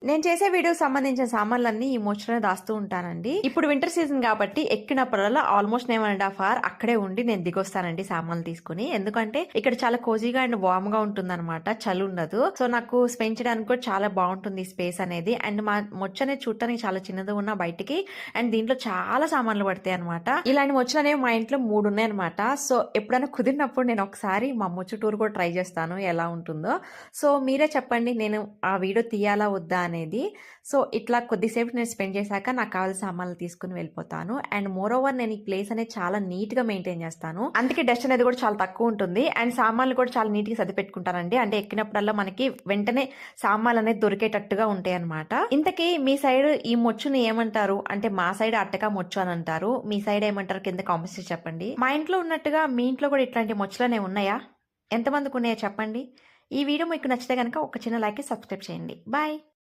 నేను చేసే వీడియోకి సంబంధించిన సామాన్లన్నీ ఈ మొచ్చులోనే దాస్తూ ఉంటానండి. ఇప్పుడు వింటర్ సీజన్ కాబట్టి ఎక్కినప్పుడల్లా ఆల్మోస్ట్ నేను 1.5 అవర్ అక్కడే ఉండి నేను దిగొస్తానండి సామాన్లు తీసుకుని. ఎందుకంటే ఇక్కడ చాలా కోజీగా అండ్ వార్మ్ గా ఉంటుందన్నమాట. చలి ఉండదు. సో నాకు స్పెండ్ చేయడానికి కూడా చాలా బాగుంటుంది ఈ స్పేస్ అనేది. అండ్ మా మొచ్చు అనేది చూడటానికి చాలా చిన్నది ఉన్న బయటికి అండ్ దీంట్లో చాలా సామాన్లు పడతాయి అనమాట. ఇలాంటి మొచ్చులు అనేవి మా ఇంట్లో 3 ఉన్నాయి అనమాట. సో ఎప్పుడైనా కుదిరినప్పుడు నేను ఒకసారి మా మొచ్చు టూర్ కూడా ట్రై చేస్తాను ఎలా ఉంటుందో. సో మీరే చెప్పండి నేను ఆ వీడియో తీయాలా వద్దా అనేది. సో ఇట్లా కొద్దిసేపు నేను స్పెండ్ చేశాక నాకు కావాల్సిన సామాన్లు తీసుకుని వెళ్ళిపోతాను. అండ్ మోర్ ఓవర్ నేను ఈ ప్లేస్ అనేది చాలా నీట్ గా మెయింటైన్ చేస్తాను. అందుకే డస్ట్ అనేది కూడా చాలా తక్కువ ఉంటుంది. అండ్ సామాన్లు కూడా చాలా నీట్ గా సర్ది పెట్టుకుంటానండి. అంటే ఎక్కినప్పుడల్లా మనకి వెంటనే సామాన్లు అనేది దొరికేటట్టుగా ఉంటాయి అనమాట. ఇంతకీ మీ సైడ్ ఈ మొచ్చుని ఏమంటారు? అంటే మా సైడ్ అట్టక మొచ్చు అని అంటారు. మీ సైడ్ ఏమంటారు కింద కామెంట్స్ చెప్పండి. మా ఇంట్లో ఉన్నట్టుగా మీ ఇంట్లో కూడా ఇట్లాంటి మొచ్చులనే ఉన్నాయా? ఎంతమందికి ఉన్నాయో చెప్పండి. ఈ వీడియో మీకు నచ్చితే కనుక ఒక చిన్న లైక్ సబ్స్క్రైబ్ చేయండి. బాయ్.